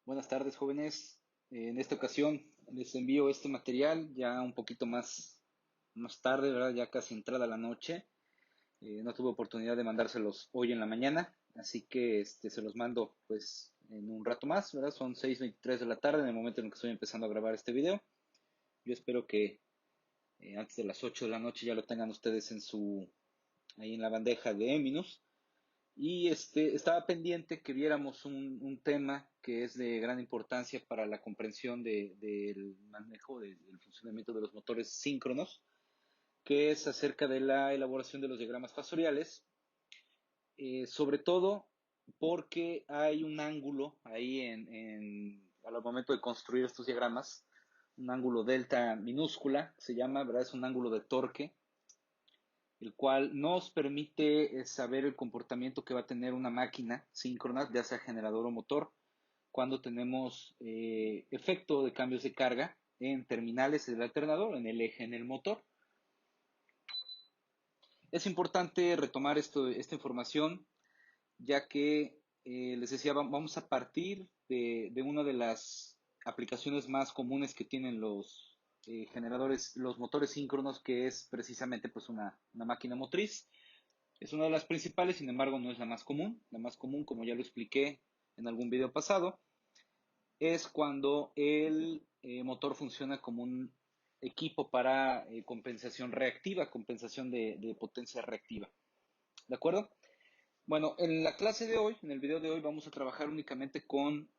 Buenas tardes, jóvenes. En esta ocasión les envío este material ya un poquito más tarde, ¿verdad? Ya casi entrada la noche. No tuve oportunidad de mandárselos hoy en la mañana, así que se los mando pues en un rato más, ¿verdad? Son 6:23 de la tarde en el momento en el que estoy empezando a grabar este video. Yo espero que antes de las 8 de la noche ya lo tengan ustedes ahí en la bandeja de Eminus. Y estaba pendiente que viéramos un tema que es de gran importancia para la comprensión del manejo del funcionamiento de los motores síncronos, que es acerca de la elaboración de los diagramas fasoriales, sobre todo porque hay un ángulo ahí al momento de construir estos diagramas, un ángulo delta minúscula, se llama, ¿verdad? Es un ángulo de torque el cual nos permite saber el comportamiento que va a tener una máquina síncrona, ya sea generador o motor, cuando tenemos efecto de cambios de carga en terminales del alternador, en el eje, en el motor. Es importante retomar esta información, ya que les decía, vamos a partir de una de las aplicaciones más comunes que tienen los generadores, los motores síncronos, que es precisamente pues una máquina motriz. Es una de las principales, sin embargo, no es la más común. La más común, como ya lo expliqué en algún video pasado, es cuando el motor funciona como un equipo para compensación reactiva, compensación de potencia reactiva. ¿De acuerdo? Bueno, en la clase de hoy, en el video de hoy, vamos a trabajar únicamente con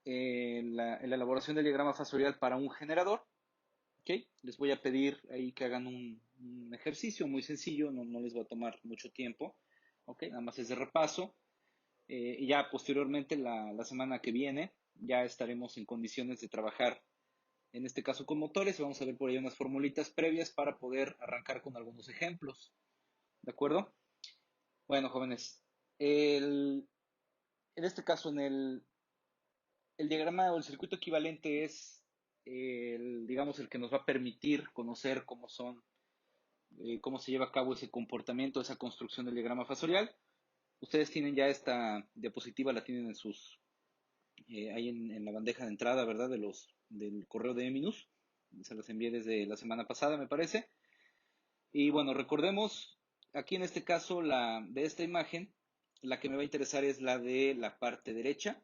la elaboración del diagrama fasorial para un generador. ¿Ok? Les voy a pedir ahí que hagan un ejercicio muy sencillo, no les va a tomar mucho tiempo. ¿Ok? Nada más es de repaso. Y ya posteriormente, la semana que viene, ya estaremos en condiciones de trabajar, en este caso con motores. Vamos a ver por ahí unas formulitas previas para poder arrancar con algunos ejemplos. ¿De acuerdo? Bueno, jóvenes, en este caso, el diagrama o el circuito equivalente es digamos, el que nos va a permitir conocer cómo se lleva a cabo ese comportamiento, esa construcción del diagrama fasorial. Ustedes tienen ya esta diapositiva, la tienen ahí en la bandeja de entrada, ¿verdad? Del correo de Eminus. Se las envié desde la semana pasada, me parece. Y bueno, recordemos, aquí en este caso, de esta imagen, la que me va a interesar es la de la parte derecha,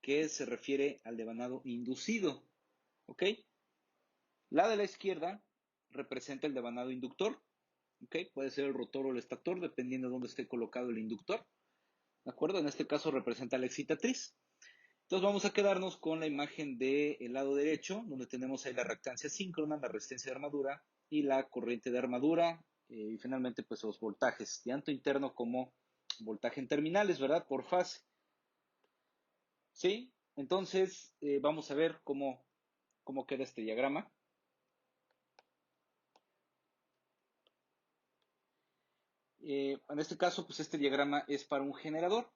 que se refiere al devanado inducido. ¿Ok? La de la izquierda representa el devanado inductor. ¿Ok? Puede ser el rotor o el estator, dependiendo de dónde esté colocado el inductor. ¿De acuerdo? En este caso representa la excitatriz. Entonces vamos a quedarnos con la imagen del lado derecho, donde tenemos ahí la reactancia síncrona, la resistencia de armadura y la corriente de armadura, y finalmente pues los voltajes, tanto interno como voltaje en terminales, ¿verdad? Por fase. ¿Sí? Entonces vamos a ver cómo queda este diagrama. En este caso, pues este diagrama es para un generador.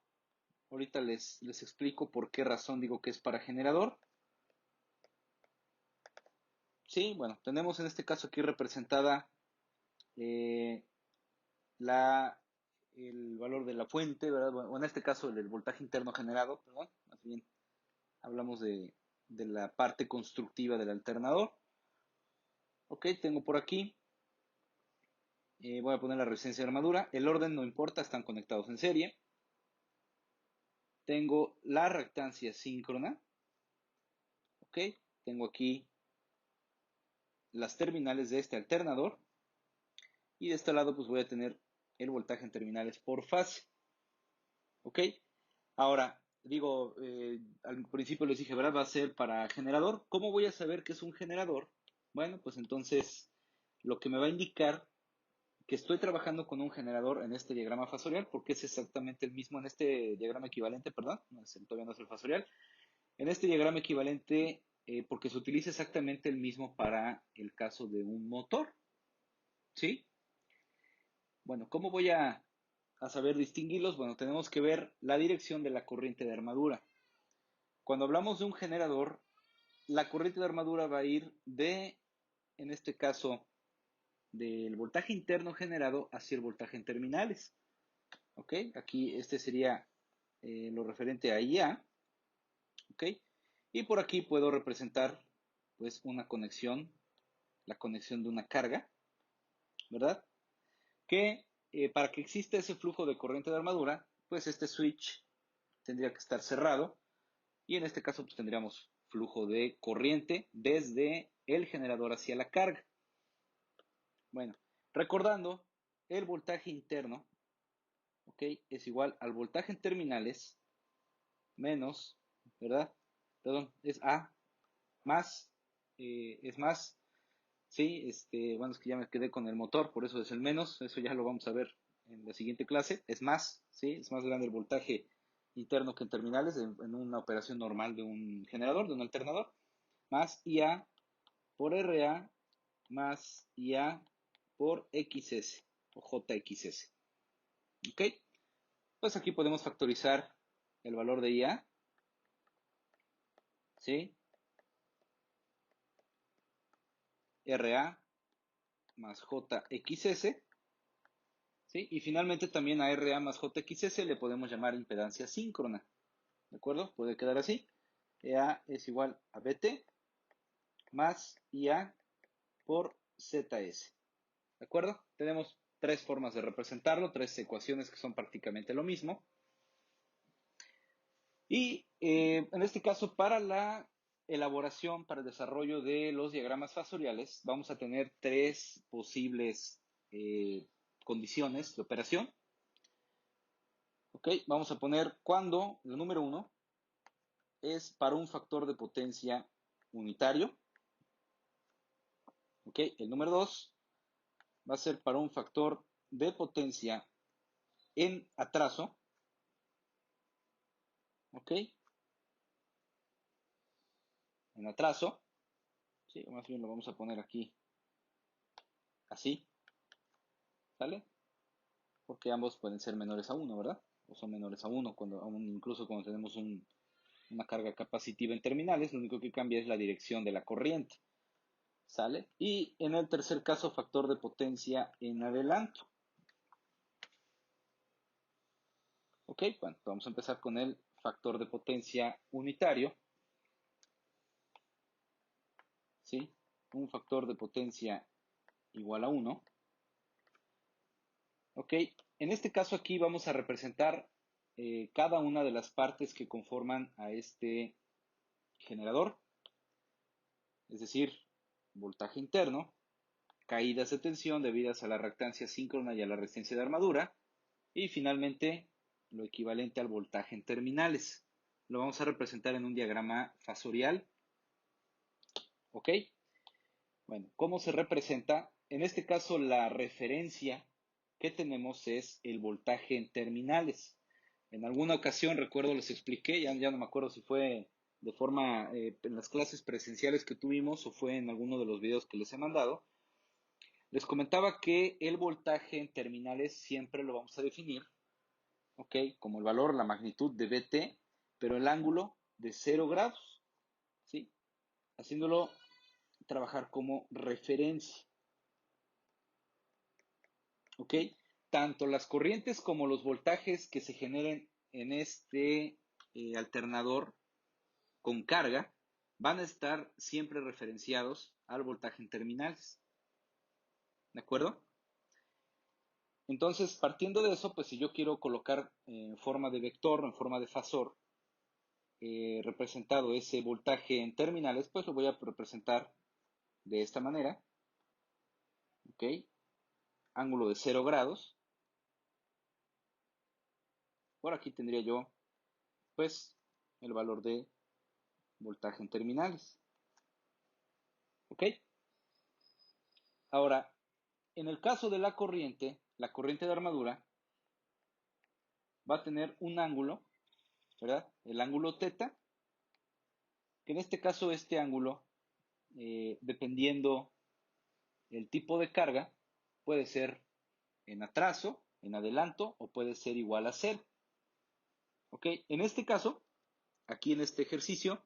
Ahorita les explico por qué razón digo que es para generador. Sí, bueno, tenemos en este caso aquí representada eh, la, el valor de la fuente, ¿verdad? O en este caso el voltaje interno generado, perdón, más bien hablamos de la parte constructiva del alternador. Ok, tengo por aquí, voy a poner la resistencia de armadura, el orden no importa, están conectados en serie. Tengo la reactancia síncrona, ok, tengo aquí las terminales de este alternador y de este lado pues voy a tener el voltaje en terminales por fase, ok. Ahora, digo, al principio les dije, ¿verdad? Va a ser para generador. ¿Cómo voy a saber que es un generador? Bueno, pues entonces lo que me va a indicar que estoy trabajando con un generador en este diagrama fasorial, porque es exactamente el mismo en este diagrama equivalente, perdón, todavía no es el fasorial. En este diagrama equivalente, porque se utiliza exactamente el mismo para el caso de un motor, ¿sí? Bueno, ¿cómo voy a saber distinguirlos? Bueno, tenemos que ver la dirección de la corriente de armadura. Cuando hablamos de un generador, la corriente de armadura va a ir en este caso, del voltaje interno generado hacia el voltaje en terminales. ¿Ok? Aquí este sería lo referente a IA. ¿Ok? ¿ok? Y por aquí puedo representar pues una conexión, la conexión de una carga, ¿verdad? Que para que exista ese flujo de corriente de armadura, pues este switch tendría que estar cerrado y en este caso pues tendríamos flujo de corriente desde el generador hacia la carga. Bueno, recordando, el voltaje interno, ¿ok? Es igual al voltaje en terminales menos, ¿verdad? Perdón, es A más, es más, sí, bueno, es que ya me quedé con el motor, por eso es el menos, eso ya lo vamos a ver en la siguiente clase, es más, sí, es más grande el voltaje interno que en terminales en una operación normal de un generador, de un alternador, más IA por RA más IA por XS o JXS, ¿ok? Pues aquí podemos factorizar el valor de IA, ¿sí? RA más JXS, ¿sí? Y finalmente también a RA más JXS le podemos llamar impedancia síncrona, ¿de acuerdo? Puede quedar así. EA es igual a BT más IA por ZS, ¿de acuerdo? Tenemos tres formas de representarlo, tres ecuaciones que son prácticamente lo mismo. Y en este caso, para la elaboración, para el desarrollo de los diagramas fasoriales, vamos a tener tres posibles condiciones de operación. Ok, vamos a poner cuando el número 1 es para un factor de potencia unitario. Ok, el número 2 va a ser para un factor de potencia en atraso. Ok, en atraso. Sí, o más bien lo vamos a poner aquí así. ¿Sale? Porque ambos pueden ser menores a 1, ¿verdad? O son menores a 1, incluso cuando tenemos una carga capacitiva en terminales, lo único que cambia es la dirección de la corriente. ¿Sale? Y en el tercer caso, factor de potencia en adelanto. Ok, bueno, vamos a empezar con el factor de potencia unitario. ¿Sí? Un factor de potencia igual a 1. Ok, en este caso aquí vamos a representar cada una de las partes que conforman a este generador. Es decir, voltaje interno, caídas de tensión debidas a la reactancia síncrona y a la resistencia de armadura, y finalmente lo equivalente al voltaje en terminales. Lo vamos a representar en un diagrama fasorial. ¿Ok? Bueno, ¿cómo se representa? En este caso la referencia que tenemos es el voltaje en terminales. En alguna ocasión, recuerdo, les expliqué, ya no me acuerdo si fue de forma en las clases presenciales que tuvimos o fue en alguno de los videos que les he mandado. Les comentaba que el voltaje en terminales siempre lo vamos a definir, ¿ok? Como el valor, la magnitud de VT, pero el ángulo de 0 grados, ¿sí? Haciéndolo trabajar como referencia, ¿ok? Tanto las corrientes como los voltajes que se generen en este alternador con carga van a estar siempre referenciados al voltaje en terminales, ¿de acuerdo? Entonces, partiendo de eso, pues si yo quiero colocar en forma de vector o en forma de fasor representado ese voltaje en terminales, pues lo voy a representar de esta manera, ¿ok? Ángulo de 0 grados. Por aquí tendría yo, pues, el valor de voltaje en terminales, ¿ok? Ahora, en el caso de la corriente de armadura va a tener un ángulo, ¿verdad? El ángulo teta, que en este caso este ángulo, dependiendo el tipo de carga, puede ser en atraso, en adelanto o puede ser igual a 0. ¿Ok? En este caso, aquí en este ejercicio,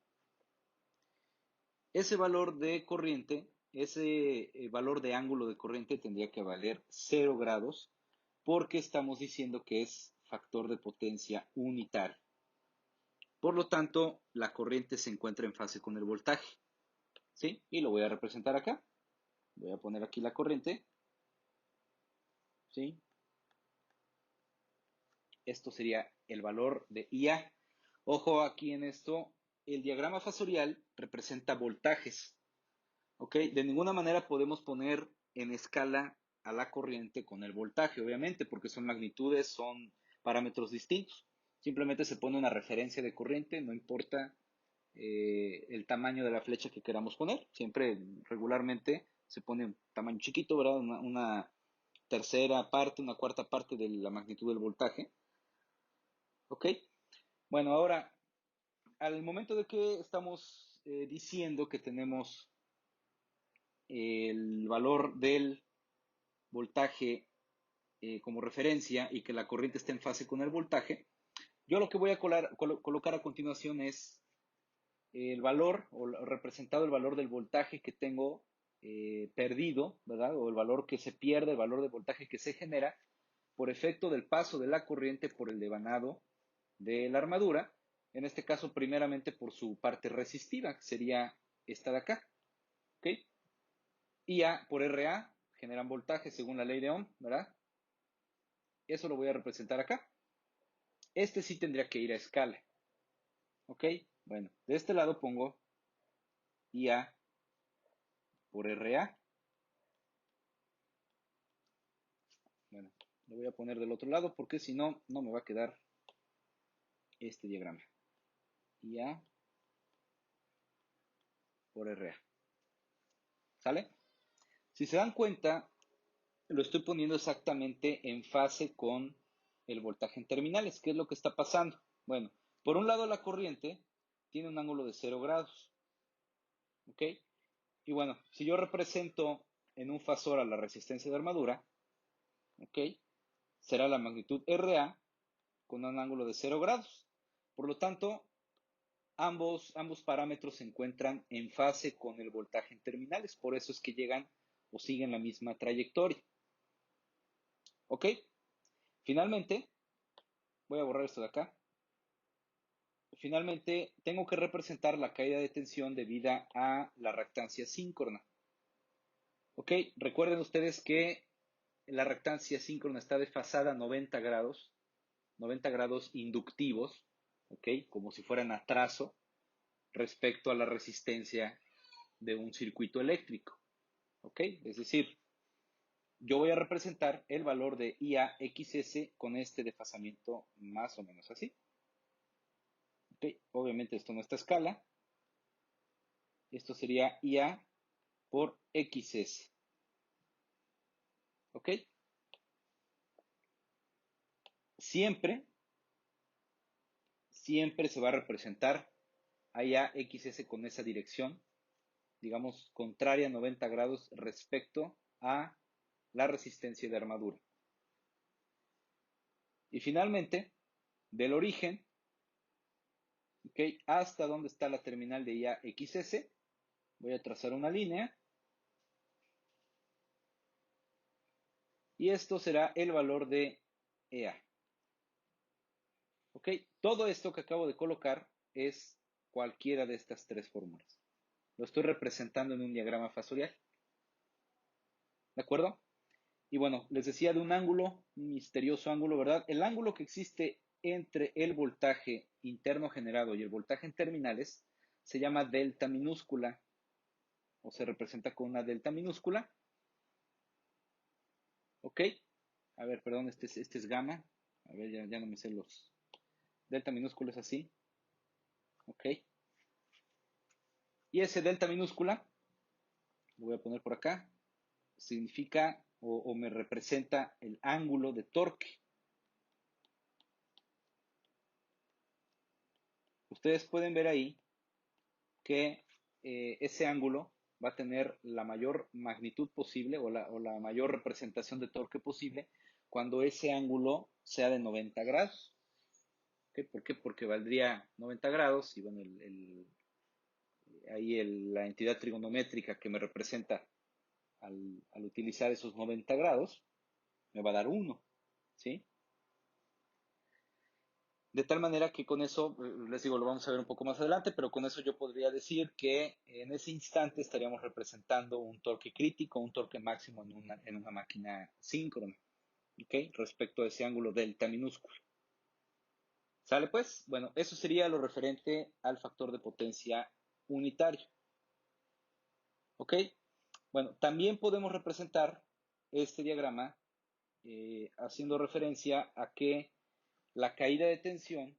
ese valor de corriente, ese valor de ángulo de corriente tendría que valer 0 grados porque estamos diciendo que es factor de potencia unitario. Por lo tanto, la corriente se encuentra en fase con el voltaje, ¿sí? Y lo voy a representar acá. Voy a poner aquí la corriente, ¿sí? Esto sería el valor de IA. Ojo aquí en esto, el diagrama fasorial representa voltajes, ¿ok? De ninguna manera podemos poner en escala a la corriente con el voltaje, obviamente, porque son magnitudes, son parámetros distintos. Simplemente se pone una referencia de corriente, no importa el tamaño de la flecha que queramos poner. Siempre, regularmente, se pone un tamaño chiquito, ¿verdad? Una tercera parte, una cuarta parte de la magnitud del voltaje. ¿Ok? Bueno, ahora, al momento de que estamos diciendo que tenemos el valor del voltaje como referencia y que la corriente está en fase con el voltaje, yo lo que voy a colocar a continuación es el valor o representado el valor del voltaje que tengo perdido, ¿verdad? O el valor que se pierde, el valor de voltaje que se genera por efecto del paso de la corriente por el devanado de la armadura, en este caso primeramente por su parte resistiva, que sería esta de acá, ¿ok? IA por RA generan voltaje según la ley de Ohm, ¿verdad? Eso lo voy a representar acá. Este sí tendría que ir a escala, ¿ok? Bueno, de este lado pongo IA por RA. Bueno, lo voy a poner del otro lado porque si no, no me va a quedar este diagrama. IA por RA. ¿Sale? Si se dan cuenta, lo estoy poniendo exactamente en fase con el voltaje en terminales. ¿Qué es lo que está pasando? Bueno, por un lado la corriente tiene un ángulo de 0 grados. ¿Ok? Y bueno, si yo represento en un fasor a la resistencia de armadura, ¿ok? Será la magnitud RA con un ángulo de 0 grados. Por lo tanto, ambos parámetros se encuentran en fase con el voltaje en terminales. Por eso es que llegan o siguen la misma trayectoria. ¿Ok? Finalmente, voy a borrar esto de acá. Finalmente, tengo que representar la caída de tensión debida a la reactancia síncrona. ¿Ok? Recuerden ustedes que la reactancia síncrona está desfasada a 90 grados inductivos, ¿ok? Como si fueran atraso respecto a la resistencia de un circuito eléctrico, ¿ok? Es decir, yo voy a representar el valor de IAXS con este desfasamiento más o menos así. ¿Ok? Obviamente esto no está a escala. Esto sería IA por XS. ¿Ok? Siempre, siempre se va a representar a IAXS con esa dirección, digamos, contraria a 90 grados respecto a la resistencia de armadura. Y finalmente, del origen, ¿okay? Hasta donde está la terminal de IAXS, voy a trazar una línea. Y esto será el valor de EA. ¿Ok? Todo esto que acabo de colocar es cualquiera de estas tres fórmulas. Lo estoy representando en un diagrama fasorial. ¿De acuerdo? Y bueno, les decía de un ángulo, un misterioso ángulo, ¿verdad? El ángulo que existe entre el voltaje interno generado y el voltaje en terminales se llama delta minúscula, o se representa con una delta minúscula. ¿Ok? A ver, perdón, este es gamma. A ver, ya no me sé los... Delta minúscula es así. ¿Ok? Y ese delta minúscula, lo voy a poner por acá, significa o me representa el ángulo de torque. Ustedes pueden ver ahí que ese ángulo va a tener la mayor magnitud posible o la mayor representación de torque posible cuando ese ángulo sea de 90 grados. ¿Okay? ¿Por qué? Porque valdría 90 grados y bueno, ahí la entidad trigonométrica que me representa al utilizar esos 90 grados me va a dar 1, ¿sí? De tal manera que con eso, les digo, lo vamos a ver un poco más adelante, pero con eso yo podría decir que en ese instante estaríamos representando un torque crítico, un torque máximo en una máquina síncrona, ¿ok? Respecto a ese ángulo delta minúsculo. ¿Sale pues? Bueno, eso sería lo referente al factor de potencia unitario, ¿ok? Bueno, también podemos representar este diagrama haciendo referencia a que la caída de tensión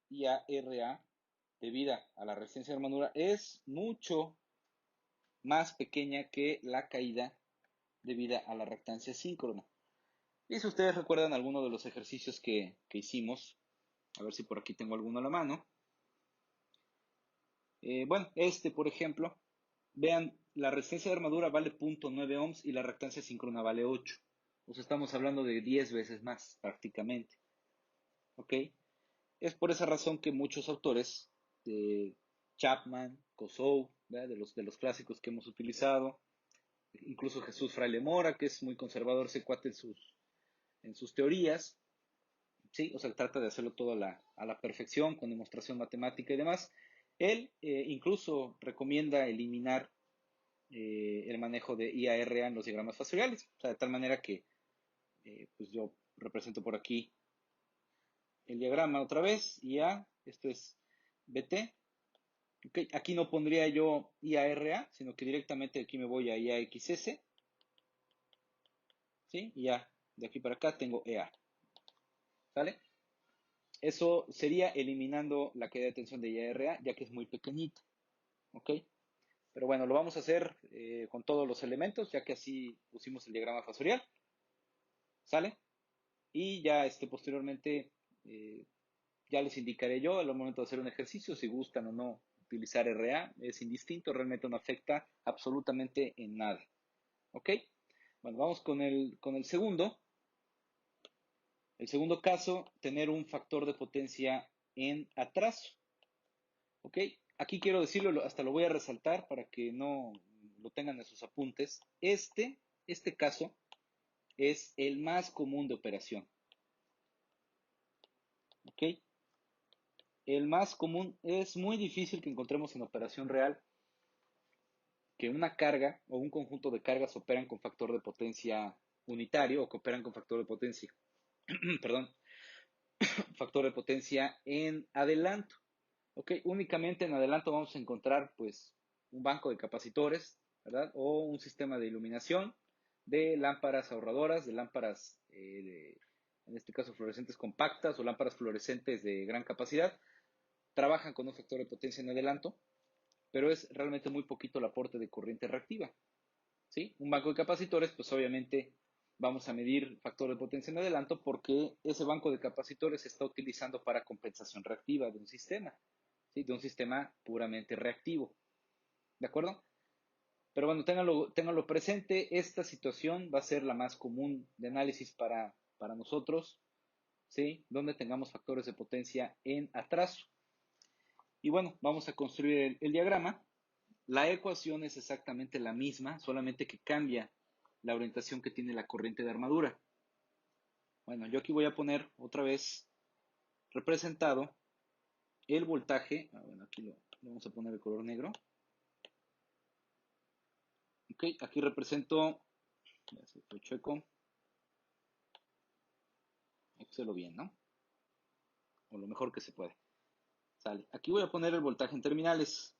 IARA debida a la resistencia de armadura es mucho más pequeña que la caída debida a la reactancia síncrona. Y si ustedes recuerdan alguno de los ejercicios que hicimos, a ver si por aquí tengo alguno a la mano. Bueno, por ejemplo, vean, la resistencia de armadura vale 0.9 ohms y la reactancia síncrona vale 8. O sea, estamos hablando de 10 veces más prácticamente. ¿Ok? Es por esa razón que muchos autores, Chapman, Cousou, de los clásicos que hemos utilizado, incluso Jesús Fraile Mora, que es muy conservador ese cuate en sus teorías, ¿sí? O sea, trata de hacerlo todo a la perfección, con demostración matemática y demás. Él incluso recomienda eliminar el manejo de IARA en los diagramas factoriales, o sea, de tal manera que pues yo represento por aquí el diagrama otra vez, IA, esto es BT. Okay, aquí no pondría yo IARA, sino que directamente aquí me voy a IAXS, ¿sí? Y ya, de aquí para acá tengo EA, ¿sale? Eso sería eliminando la caída de tensión de IARA, ya que es muy pequeñita, ¿ok? Pero bueno, lo vamos a hacer con todos los elementos, ya que así pusimos el diagrama fasorial, ¿sale? Y ya posteriormente ya les indicaré yo al momento de hacer un ejercicio si gustan o no utilizar RA, es indistinto, realmente no afecta absolutamente en nada, ¿ok? Bueno, vamos con el segundo. El segundo caso, tener un factor de potencia en atraso. ¿Ok? Aquí quiero decirlo, hasta lo voy a resaltar para que no lo tengan en sus apuntes. Este caso es el más común de operación. ¿Ok? El más común es muy difícil que encontremos en operación real que una carga o un conjunto de cargas operan con factor de potencia unitario o que operan con factor de potencia, perdón, factor de potencia en adelanto. Ok, únicamente en adelanto vamos a encontrar pues un banco de capacitores, ¿verdad? O un sistema de iluminación de lámparas ahorradoras, de lámparas, en este caso fluorescentes compactas o lámparas fluorescentes de gran capacidad. Trabajan con un factor de potencia en adelanto, pero es realmente muy poquito el aporte de corriente reactiva, ¿sí? Un banco de capacitores, pues obviamente vamos a medir factor de potencia en adelanto porque ese banco de capacitores se está utilizando para compensación reactiva de un sistema. ¿Sí? De un sistema puramente reactivo. ¿De acuerdo? Pero bueno, ténganlo presente, esta situación va a ser la más común de análisis para nosotros, ¿sí? Donde tengamos factores de potencia en atraso. Y bueno, vamos a construir el diagrama. La ecuación es exactamente la misma, solamente que cambia la orientación que tiene la corriente de armadura. Bueno, yo aquí voy a poner otra vez representado el voltaje. Bueno, aquí lo vamos a poner de color negro. Ok, aquí represento, ya se fue chueco, excelo bien, ¿no? O lo mejor que se puede. Sale. Aquí voy a poner el voltaje en terminales.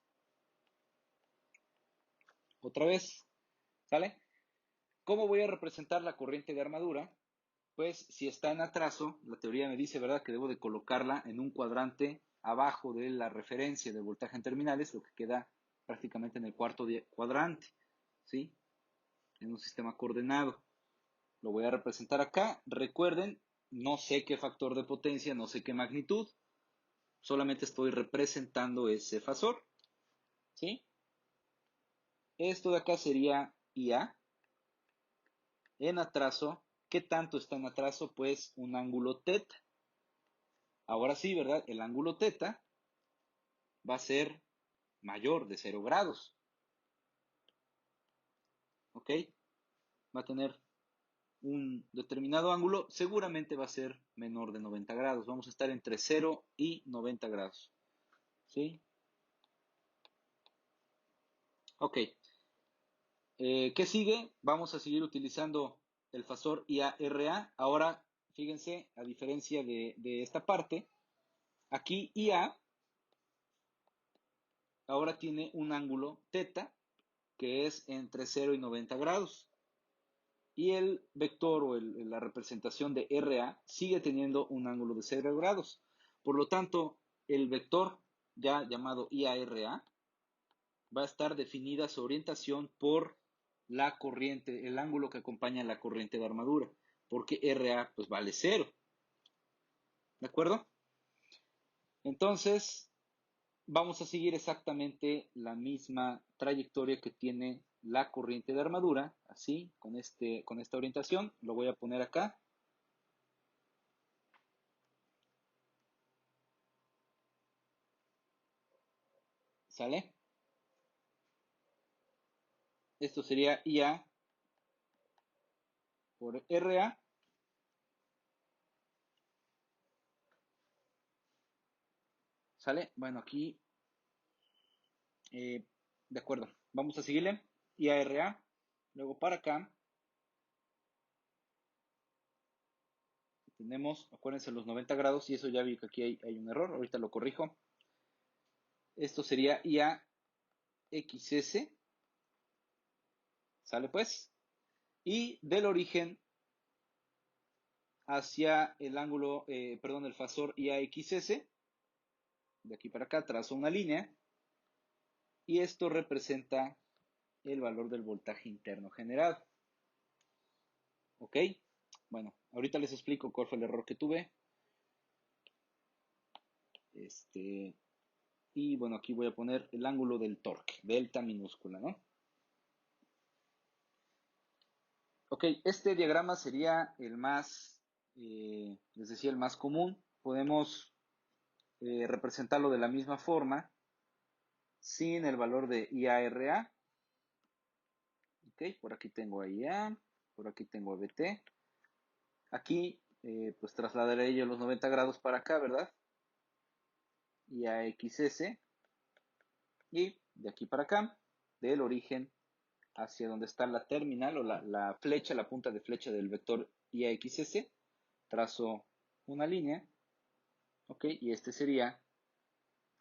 Otra vez, ¿sale? ¿Cómo voy a representar la corriente de armadura? Pues si está en atraso, la teoría me dice, ¿verdad?, que debo de colocarla en un cuadrante abajo de la referencia del voltaje en terminales, lo que queda prácticamente en el cuarto cuadrante, ¿sí? En un sistema coordenado. Lo voy a representar acá. Recuerden, no sé qué factor de potencia, no sé qué magnitud, solamente estoy representando ese fasor, ¿sí? Esto de acá sería IA en atraso. ¿Qué tanto está en atraso? Pues un ángulo teta. Ahora sí, ¿verdad? El ángulo teta va a ser mayor de 0 grados, ¿ok? Va a tener un determinado ángulo, seguramente va a ser menor de 90 grados. Vamos a estar entre 0 y 90 grados. ¿Sí? Ok. ¿Qué sigue? Vamos a seguir utilizando el fasor IARA. Ahora, fíjense, a diferencia de esta parte, aquí IA ahora tiene un ángulo teta, que es entre 0 y 90 grados. Y el vector o la representación de RA sigue teniendo un ángulo de 0 grados. Por lo tanto, el vector ya llamado IARA va a estar definida su orientación por la corriente, el ángulo que acompaña la corriente de armadura, porque RA pues vale 0. ¿De acuerdo? Entonces, vamos a seguir exactamente la misma trayectoria que tiene la corriente de armadura, así, con esta orientación. Lo voy a poner acá. ¿Sale? Esto sería IA por RA. ¿Sale? Bueno, aquí, de acuerdo. Vamos a seguirle. IARA. Luego para acá tenemos, acuérdense, los 90 grados. Y eso ya vi que aquí hay un error. Ahorita lo corrijo. Esto sería IAXS. ¿Sale pues? Y del origen hacia el ángulo, perdón, el fasor IAXS. De aquí para acá trazo una línea. Y esto representa el valor del voltaje interno generado. ¿Ok? Bueno, ahorita les explico cuál fue el error que tuve. Y bueno, aquí voy a poner el ángulo del torque, delta minúscula, ¿no? Ok, este diagrama sería el más, les decía, el más común. Podemos representarlo de la misma forma, sin el valor de IARA. Ok, por aquí tengo a IA, por aquí tengo a BT. Aquí, pues trasladaré yo los 90 grados para acá, ¿verdad? IAXS. Y de aquí para acá, del origen hacia donde está la terminal o la flecha, la punta de flecha del vector IAXS, trazo una línea, ¿ok? Y este sería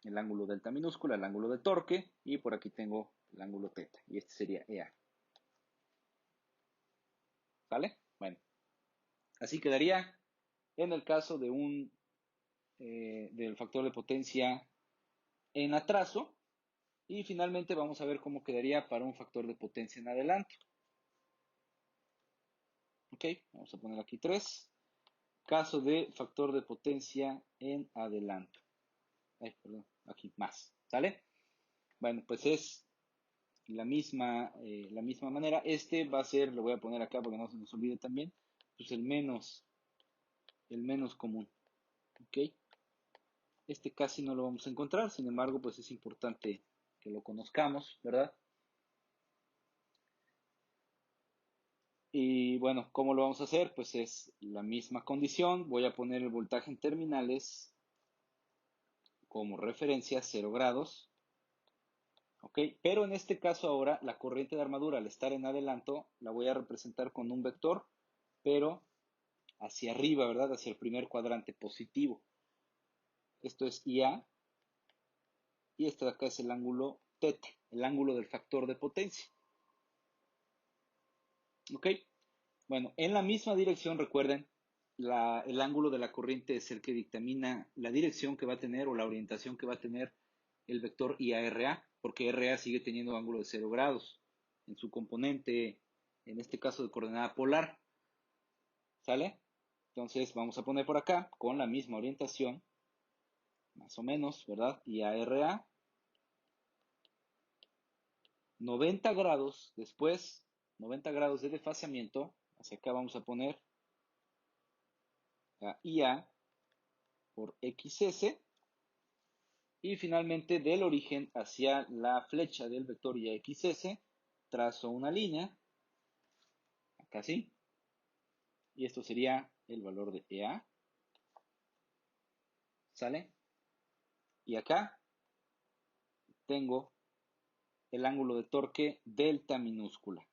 el ángulo delta minúscula, el ángulo de torque, y por aquí tengo el ángulo teta, y este sería EA. ¿Vale? Bueno, así quedaría en el caso de del factor de potencia en atraso, y finalmente vamos a ver cómo quedaría para un factor de potencia en adelanto. Ok, vamos a poner aquí 3. Caso de factor de potencia en adelanto. Ay, perdón, aquí más. ¿Sale? Bueno, pues es la misma manera. Este va a ser, lo voy a poner acá porque no se nos olvide también, pues el menos común. ¿Ok? Este casi no lo vamos a encontrar, sin embargo, pues es importante que lo conozcamos, ¿verdad? Y bueno, ¿cómo lo vamos a hacer? Pues es la misma condición. Voy a poner el voltaje en terminales como referencia 0 grados. ¿Ok? Pero en este caso ahora la corriente de armadura al estar en adelanto la voy a representar con un vector, pero hacia arriba, ¿verdad? Hacia el primer cuadrante positivo. Esto es IA y esto de acá es el ángulo teta, el ángulo del factor de potencia. ¿Ok? Bueno, en la misma dirección, recuerden, el ángulo de la corriente es el que dictamina la dirección que va a tener o la orientación que va a tener el vector IARA, porque RA sigue teniendo ángulo de 0 grados en su componente, en este caso de coordenada polar. ¿Sale? Entonces vamos a poner por acá con la misma orientación, más o menos, ¿verdad? IARA, 90 grados, después 90 grados de desfasamiento, hacia acá vamos a poner a IA por XS, y finalmente del origen hacia la flecha del vector IAXS, trazo una línea, acá sí, y esto sería el valor de EA, ¿sale? Y acá tengo el ángulo de torque delta minúscula.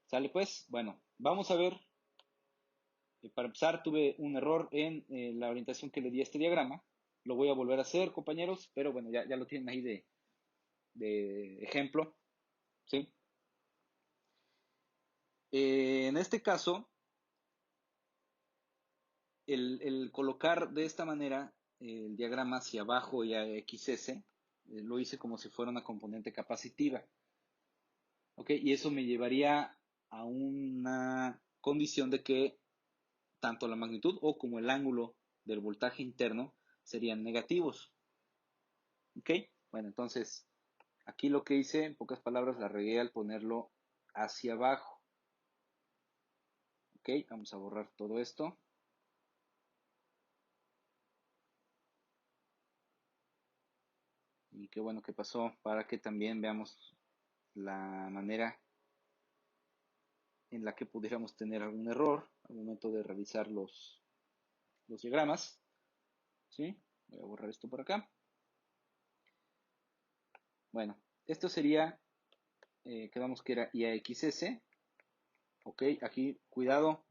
¿Sale pues? Bueno, vamos a ver. Para empezar, tuve un error en la orientación que le di a este diagrama. Lo voy a volver a hacer, compañeros, pero bueno, ya lo tienen ahí de ejemplo, ¿sí? En este caso, el colocar de esta manera el diagrama hacia abajo y a XS, lo hice como si fuera una componente capacitiva. ¿Ok? Y eso me llevaría a una condición de que tanto la magnitud o como el ángulo del voltaje interno serían negativos. ¿Ok? Bueno, entonces aquí lo que hice, en pocas palabras, la regué al ponerlo hacia abajo. ¿Ok? Vamos a borrar todo esto. Y qué bueno que pasó para que también veamos la manera en la que pudiéramos tener algún error al momento de revisar los diagramas. ¿Sí? Voy a borrar esto por acá. Bueno, esto sería, quedamos que era IAXS. Ok, aquí, cuidado,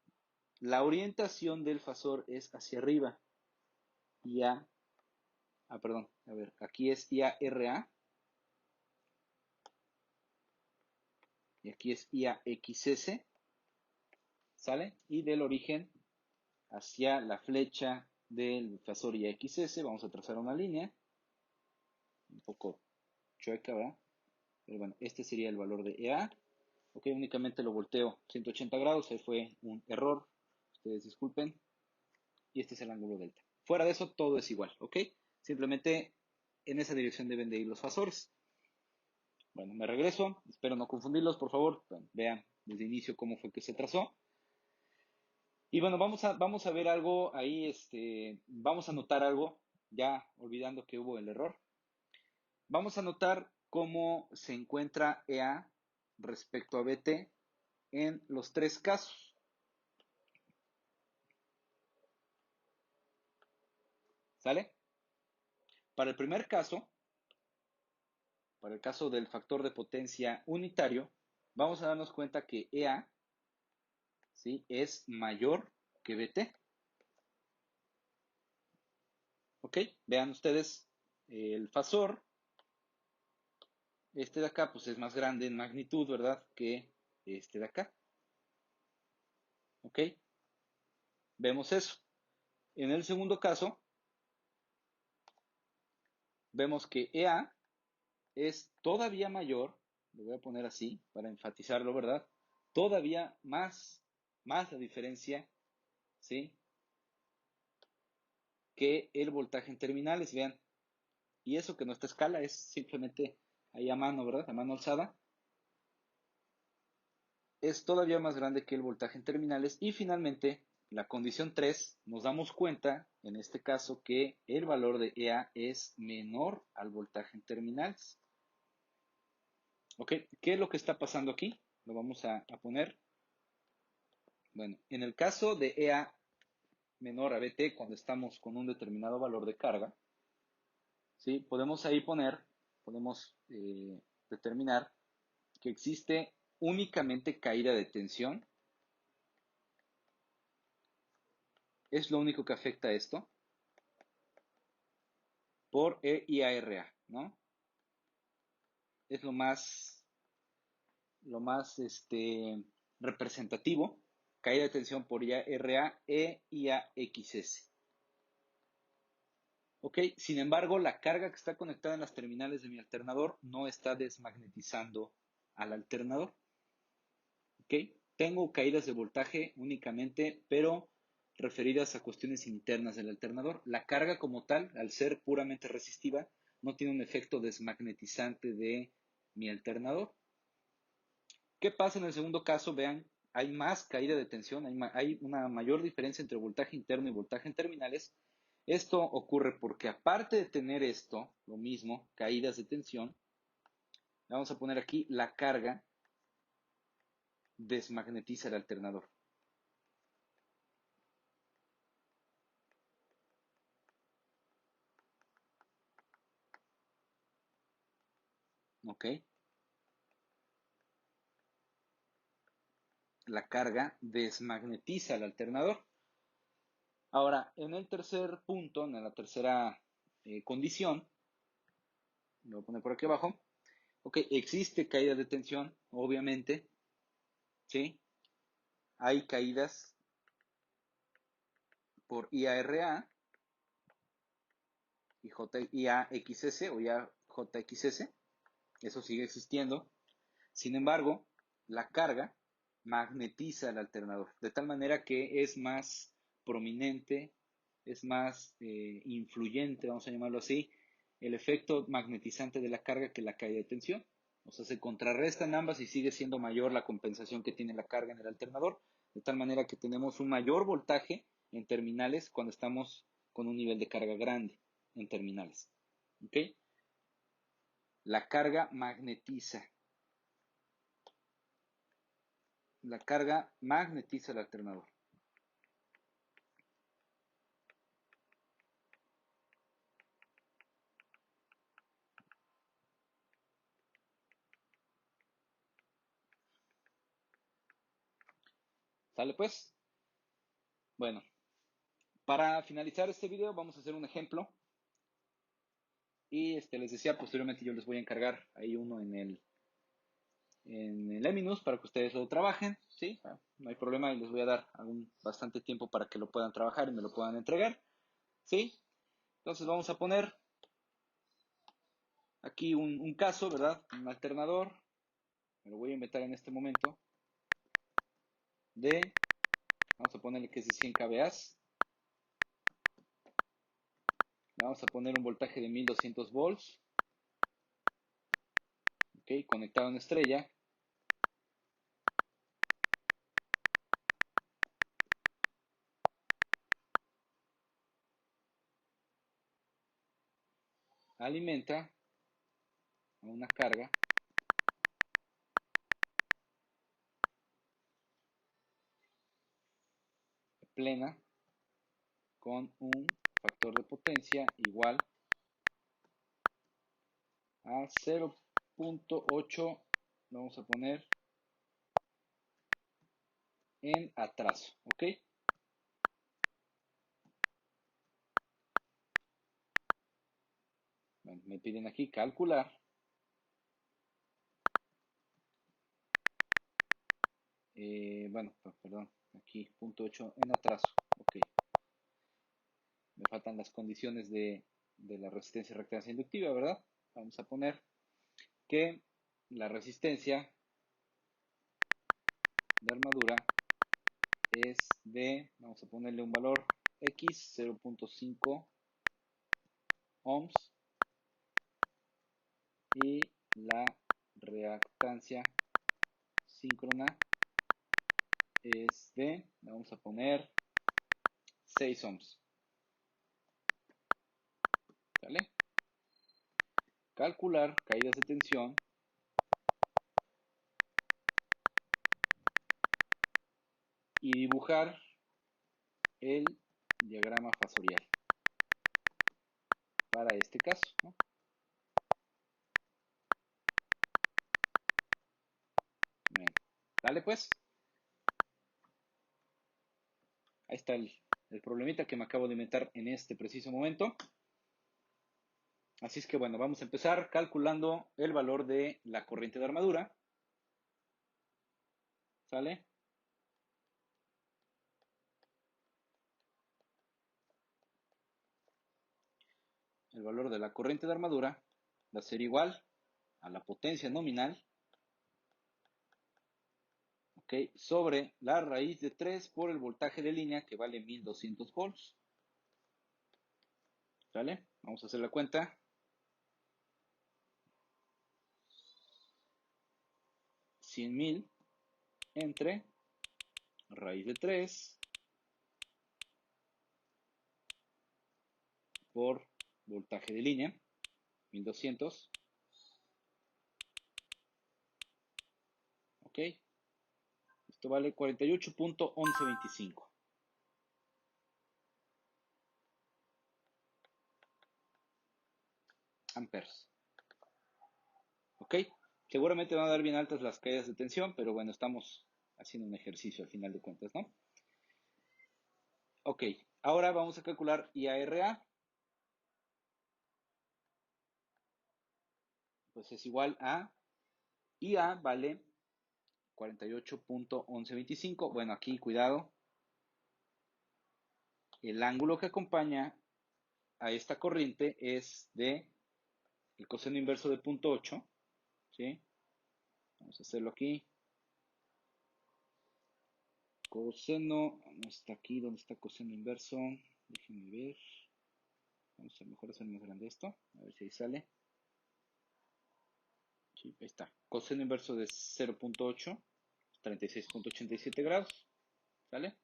la orientación del fasor es hacia arriba. Perdón, a ver, aquí es IARA. Y aquí es IAXS. ¿Sale? Y del origen hacia la flecha del fasor IAXS, vamos a trazar una línea. Un poco chueca, ¿verdad? Pero bueno, este sería el valor de EA. Ok, únicamente lo volteo 180 grados, ahí fue un error. Ustedes disculpen. Y este es el ángulo delta. Fuera de eso, todo es igual, ¿ok? Simplemente en esa dirección deben de ir los fasores. Bueno, me regreso. Espero no confundirlos, por favor. Bueno, vean desde el inicio cómo fue que se trazó. Y bueno, vamos a ver algo ahí, vamos a notar algo, ya olvidando que hubo el error. Vamos a notar cómo se encuentra EA respecto a BT en los tres casos. ¿Sale? Para el primer caso, para el caso del factor de potencia unitario, vamos a darnos cuenta que EA, ¿sí?, es mayor que BT. ¿Ok? Vean ustedes, el fasor, este de acá, pues es más grande en magnitud, ¿verdad?, que este de acá. ¿Ok? Vemos eso. En el segundo caso, vemos que EA es todavía mayor, lo voy a poner así para enfatizarlo, ¿verdad? Todavía más la diferencia, ¿sí?, que el voltaje en terminales, vean. Y eso que nuestra escala es simplemente ahí a mano, ¿verdad? A mano alzada. Es todavía más grande que el voltaje en terminales. Y finalmente, la condición 3, nos damos cuenta, en este caso, que el valor de EA es menor al voltaje en terminales. ¿Ok? ¿Qué es lo que está pasando aquí? Lo vamos a poner. Bueno, en el caso de EA menor a BT, cuando estamos con un determinado valor de carga, ¿sí?, podemos ahí podemos determinar que existe únicamente caída de tensión. Es lo único que afecta a esto por IARA, ¿no? Es lo más representativo. Caída de tensión por IARA e IAXS. Ok, sin embargo, la carga que está conectada en las terminales de mi alternador no está desmagnetizando al alternador. Ok, tengo caídas de voltaje únicamente, pero referidas a cuestiones internas del alternador. La carga como tal, al ser puramente resistiva, no tiene un efecto desmagnetizante de mi alternador. ¿Qué pasa en el segundo caso? Vean, hay más caída de tensión, hay una mayor diferencia entre voltaje interno y voltaje en terminales. Esto ocurre porque aparte de tener esto, lo mismo, caídas de tensión, vamos a poner aquí la carga desmagnetiza el alternador. ¿Ok? La carga desmagnetiza el alternador. Ahora, en el tercer punto, en la tercera condición, lo voy a poner por aquí abajo. Ok, existe caída de tensión, obviamente, ¿sí? Hay caídas por IARA y IAXS o IAJXS, eso sigue existiendo. Sin embargo, la carga magnetiza el alternador, de tal manera que es más prominente, es más influyente, vamos a llamarlo así, el efecto magnetizante de la carga que la caída de tensión. O sea, se contrarrestan ambas y sigue siendo mayor la compensación que tiene la carga en el alternador, de tal manera que tenemos un mayor voltaje en terminales cuando estamos con un nivel de carga grande en terminales. ¿Ok? La carga magnetiza. La carga magnetiza el alternador. ¿Sale pues? Bueno, para finalizar este video vamos a hacer un ejemplo. Y les decía, posteriormente yo les voy a encargar ahí uno en el Eminus para que ustedes lo trabajen. ¿Sí? No hay problema y les voy a dar bastante tiempo para que lo puedan trabajar y me lo puedan entregar. ¿Sí? Entonces vamos a poner aquí un caso, ¿verdad? Un alternador. Me lo voy a inventar en este momento. Vamos a ponerle que es de 100 kVA. Le vamos a poner un voltaje de 1200 volts. Ok, conectado a una estrella. Alimenta a una carga plena con un factor de potencia igual a 0.8, vamos a poner en atraso, ¿ok? Bueno, me piden aquí calcular bueno, perdón, aquí 0.8 en atraso, ok. Me faltan las condiciones de la resistencia y reactancia inductiva, ¿verdad? Vamos a poner que la resistencia de armadura es vamos a ponerle un valor X, 0.5 ohms, y la reactancia síncrona es vamos a poner 6 ohms. ¿Sale? Calcular caídas de tensión y dibujar el diagrama fasorial para este caso, ¿no? Bien. Dale pues. Ahí está el problemita que me acabo de inventar en este preciso momento. Así es que bueno, vamos a empezar calculando el valor de la corriente de armadura. ¿Sale? El valor de la corriente de armadura va a ser igual a la potencia nominal, ¿ok? Sobre la raíz de 3 por el voltaje de línea, que vale 1200 volts. ¿Sale? Vamos a hacer la cuenta. 100.000 entre raíz de 3 por voltaje de línea, 1200. ¿Ok? Esto vale 48.1125 amperes. ¿Ok? Seguramente van a dar bien altas las caídas de tensión, pero bueno, estamos haciendo un ejercicio al final de cuentas, ¿no? Ok, ahora vamos a calcular IARA. Pues es igual a IA vale 48.1125. Bueno, aquí cuidado. El ángulo que acompaña a esta corriente es de el coseno inverso de 0.8. ¿Sí? Vamos a hacerlo aquí. Coseno, no está aquí, ¿dónde está coseno inverso? Déjenme ver. Vamos a mejor hacer más grande esto, a ver si ahí sale. Sí, ahí está. Coseno inverso de 0.8, 36.87 grados. ¿Sale?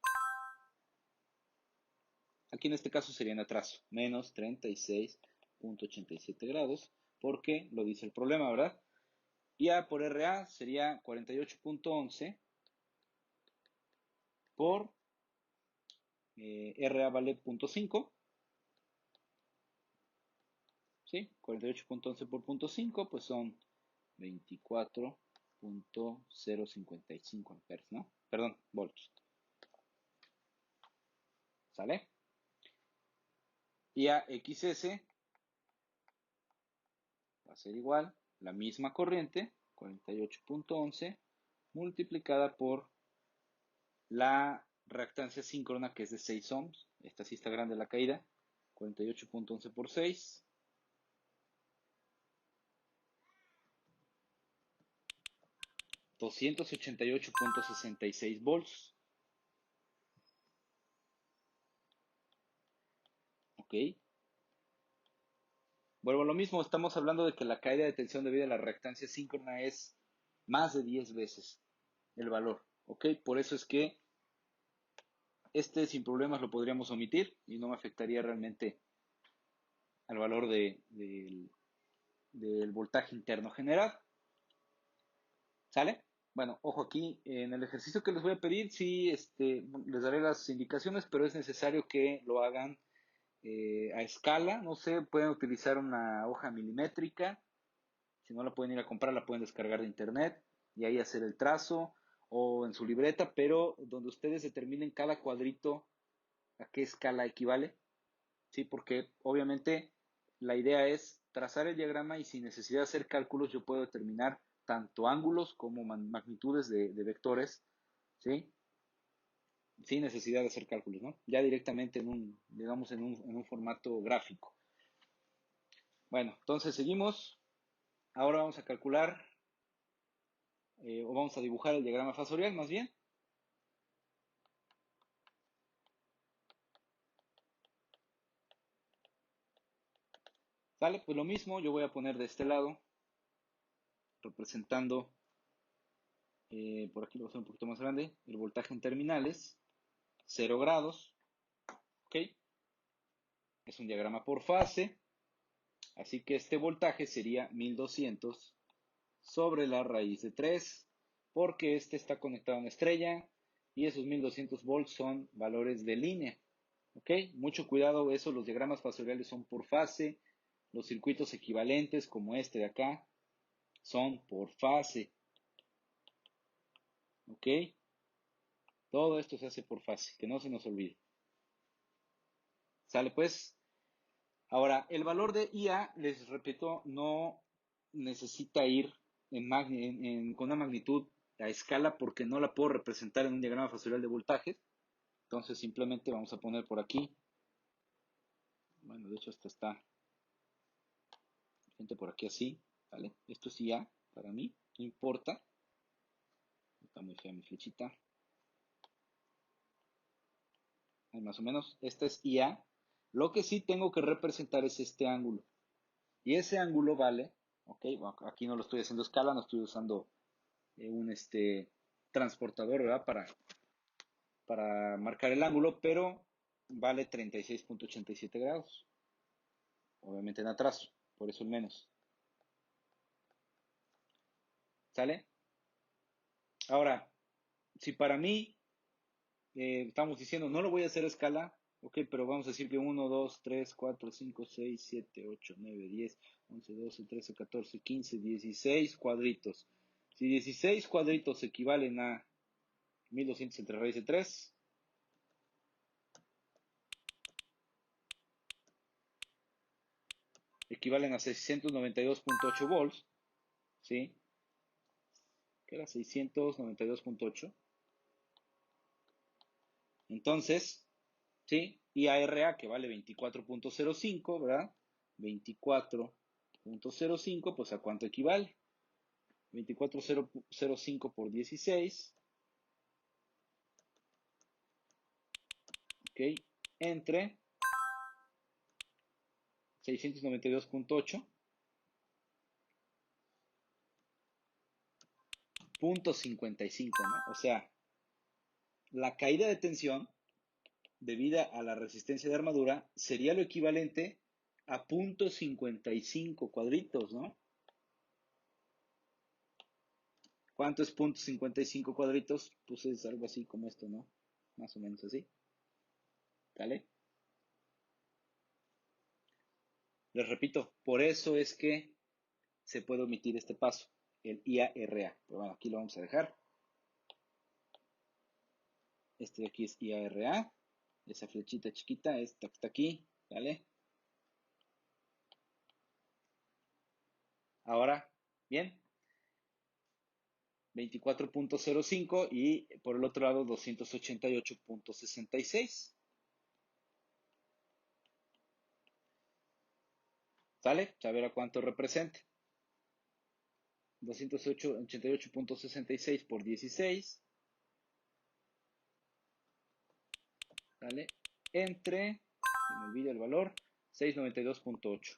Aquí en este caso sería en atraso, menos 36.87 grados, porque lo dice el problema, ¿verdad? IA por RA sería 48.11 por RA vale 0.5. ¿Sí? 48.11 por 0.5, pues son 24.055 amperes, ¿no? Perdón, volts. ¿Sale? Y a XS va a ser igual, la misma corriente, 48.11, multiplicada por la reactancia síncrona, que es de 6 ohms. Esta sí está grande la caída. 48.11 por 6. 288.66 volts. Ok. Vuelvo a lo mismo, estamos hablando de que la caída de tensión debido a la reactancia síncrona es más de 10 veces el valor. Ok, por eso es que este sin problemas lo podríamos omitir y no me afectaría realmente al valor del voltaje interno general. ¿Sale? Bueno, ojo aquí, en el ejercicio que les voy a pedir, sí, les daré las indicaciones, pero es necesario que lo hagan a escala. No sé, pueden utilizar una hoja milimétrica. Si no la pueden ir a comprar, la pueden descargar de internet y ahí hacer el trazo o en su libreta, pero donde ustedes determinen cada cuadrito a qué escala equivale. Sí, porque obviamente la idea es trazar el diagrama y sin necesidad de hacer cálculos yo puedo determinar tanto ángulos como magnitudes de vectores, ¿sí? Sin necesidad de hacer cálculos, ¿no? Ya directamente digamos, en un formato gráfico. Bueno, entonces seguimos. Ahora vamos a calcular, o vamos a dibujar el diagrama fasorial más bien. ¿Sale? Pues lo mismo, yo voy a poner de este lado, representando, por aquí lo voy a hacer un poquito más grande, el voltaje en terminales, 0 grados, ¿ok? Es un diagrama por fase, así que este voltaje sería 1200 sobre la raíz de 3, porque este está conectado a una estrella y esos 1200 volts son valores de línea, ¿ok? Mucho cuidado, eso, los diagramas fasoriales son por fase, los circuitos equivalentes como este de acá son por fase, ¿ok? Todo esto se hace por fase, que no se nos olvide. ¿Sale pues? Ahora, el valor de IA, les repito, no necesita ir con una magnitud a escala porque no la puedo representar en un diagrama fasorial de voltajes. Entonces simplemente vamos a poner por aquí. Bueno, de hecho hasta está gente por aquí así, ¿vale? Esto es IA para mí, no importa. Está muy fea mi flechita. Ahí más o menos, esta es IA. Lo que sí tengo que representar es este ángulo. Y ese ángulo vale, ok, aquí no lo estoy haciendo a escala, no estoy usando un transportador, ¿verdad? Para marcar el ángulo, pero vale 36.87 grados. Obviamente en atraso, por eso el menos. ¿Sale? Ahora, si para mí estamos diciendo, no lo voy a hacer a escala, ok, pero vamos a decir que 1, 2, 3, 4, 5, 6, 7, 8, 9, 10, 11, 12, 13, 14, 15, 16 cuadritos. Si 16 cuadritos equivalen a 1200 entre raíz de 3, equivalen a 692.8 volts, ¿sí? Que era 692.8. Entonces, ¿sí? IARA que vale 24.05, ¿verdad? 24.05, pues ¿a cuánto equivale? 24.05 por 16, ¿ok? Entre 692.8, punto 55, ¿no? O sea, la caída de tensión debida a la resistencia de armadura sería lo equivalente a punto 55 cuadritos, ¿no? ¿Cuánto es punto 55 cuadritos? Pues es algo así como esto, ¿no? Más o menos así. ¿Vale? Les repito, por eso es que se puede omitir este paso, el IARA. Pero bueno, aquí lo vamos a dejar. Este de aquí es IARA. Esa flechita chiquita, esta que está aquí, ¿vale? Ahora, bien, 24.05 y por el otro lado 288.66. ¿Sale? A ver a cuánto representa. 288.66 por 16. ¿Sale? Entre, se me olvida el valor, 692.8.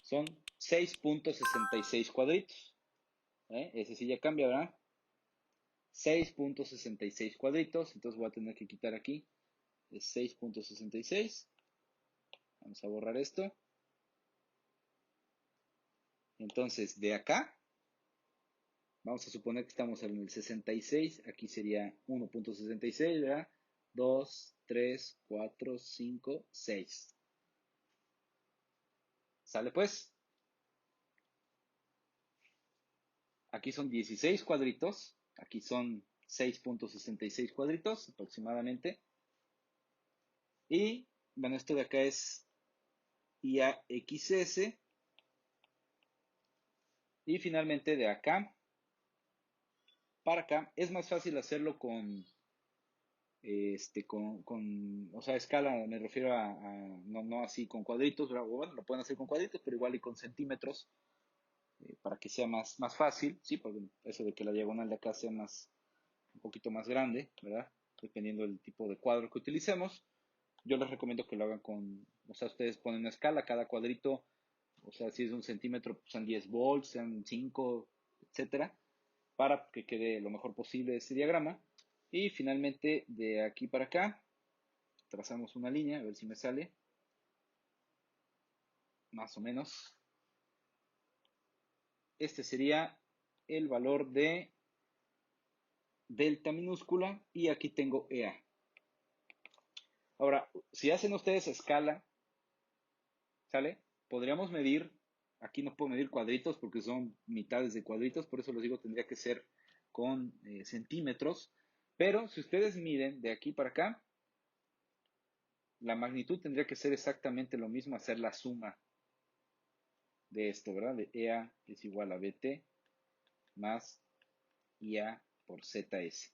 Son 6.66 cuadritos. Ese sí ya cambia, ¿verdad? 6.66 cuadritos. Entonces voy a tener que quitar aquí. Es 6.66. Vamos a borrar esto. Entonces, de acá, vamos a suponer que estamos en el 66. Aquí sería 1.66, ¿verdad? 2, 3, 4, 5, 6. ¿Sale pues? Aquí son 16 cuadritos. Aquí son 6.66 cuadritos aproximadamente. Y, bueno, esto de acá es IAXS. Y finalmente de acá para acá es más fácil hacerlo o sea, escala, me refiero no así con cuadritos, bueno, lo pueden hacer con cuadritos, pero igual y con centímetros, para que sea más fácil, ¿sí? Porque eso de que la diagonal de acá sea un poquito más grande, ¿verdad? Dependiendo del tipo de cuadro que utilicemos. Yo les recomiendo que lo hagan o sea, ustedes ponen una escala, cada cuadrito, o sea, si es un centímetro, pues sean 10 volts, sean 5, etcétera, para que quede lo mejor posible ese diagrama. Y finalmente, de aquí para acá, trazamos una línea, a ver si me sale, más o menos. Este sería el valor de delta minúscula y aquí tengo EA. Ahora, si hacen ustedes escala, ¿sale? Podríamos medir, aquí no puedo medir cuadritos porque son mitades de cuadritos, por eso les digo tendría que ser con centímetros, pero si ustedes miden de aquí para acá, la magnitud tendría que ser exactamente lo mismo, hacer la suma de esto, ¿verdad? De EA es igual a BT más IA por ZS.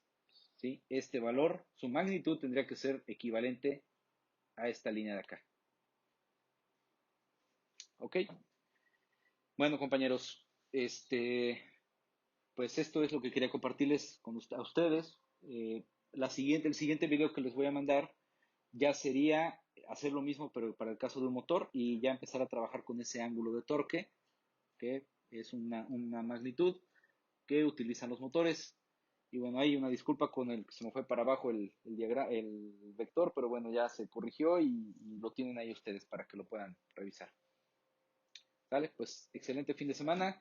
¿Sí? Este valor, su magnitud tendría que ser equivalente a esta línea de acá. ¿Ok? Bueno, compañeros, pues esto es lo que quería compartirles a ustedes. El siguiente video que les voy a mandar ya sería hacer lo mismo, pero para el caso de un motor y ya empezar a trabajar con ese ángulo de torque, que es una magnitud que utilizan los motores. Y bueno, hay una disculpa con el que se me fue para abajo el vector, pero bueno, ya se corrigió y lo tienen ahí ustedes para que lo puedan revisar. ¿Vale? Pues excelente fin de semana.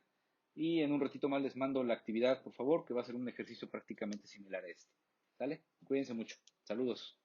Y en un ratito más les mando la actividad, por favor, que va a ser un ejercicio prácticamente similar a este. ¿Sale? Cuídense mucho. Saludos.